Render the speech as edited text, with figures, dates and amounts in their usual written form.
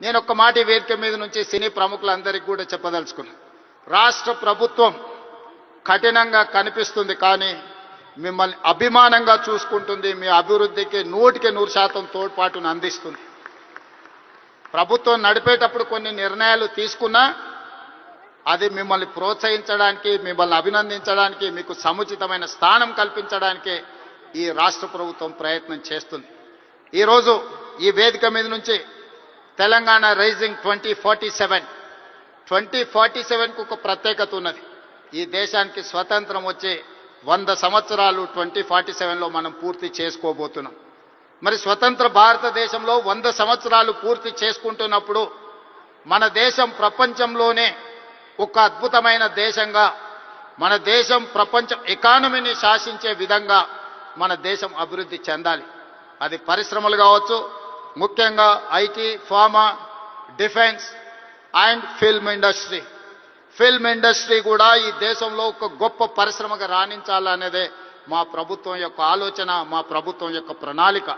నేను ఒక్క మాట ఈ వేదిక మీద నుంచి సినీ ప్రముఖులందరికీ కూడా చెప్పదలుచుకున్నాను. రాష్ట్ర ప్రభుత్వం కఠినంగా కనిపిస్తుంది, కానీ మిమ్మల్ని అభిమానంగా చూసుకుంటుంది. మీ అభివృద్ధికి 100% తోడ్పాటును అందిస్తుంది. ప్రభుత్వం నడిపేటప్పుడు కొన్ని నిర్ణయాలు తీసుకున్నా అది మిమ్మల్ని ప్రోత్సహించడానికి, మిమ్మల్ని అభినందించడానికి, మీకు సముచితమైన స్థానం కల్పించడానికి ఈ రాష్ట్ర ప్రభుత్వం ప్రయత్నం చేస్తుంది. ఈరోజు ఈ వేదిక మీద నుంచి తెలంగాణ రైజింగ్ 2047కు ఒక ప్రత్యేకత ఉన్నది. ఈ దేశానికి స్వతంత్రం వచ్చే 100 సంవత్సరాలు 2047లో మనం పూర్తి చేసుకోబోతున్నాం. మరి స్వతంత్ర భారతదేశంలో 100 సంవత్సరాలు పూర్తి చేసుకుంటున్నప్పుడు మన దేశం ప్రపంచంలోనే ఒక అద్భుతమైన దేశంగా, మన దేశం ప్రపంచ ఎకానమీని శాసించే విధంగా మన దేశం అభివృద్ధి చెందాలి. అది పరిశ్రమలు కావచ్చు, ముఖ్యంగా IT, pharma, defence and film industry. Film industry కూడా ఈ దేశంలో ఒక గొప్ప పరిశ్రమగా రాణించాలనేదే మా ప్రభుత్వం యొక్క ఆలోచన, మా ప్రభుత్వం యొక్క ప్రణాళిక.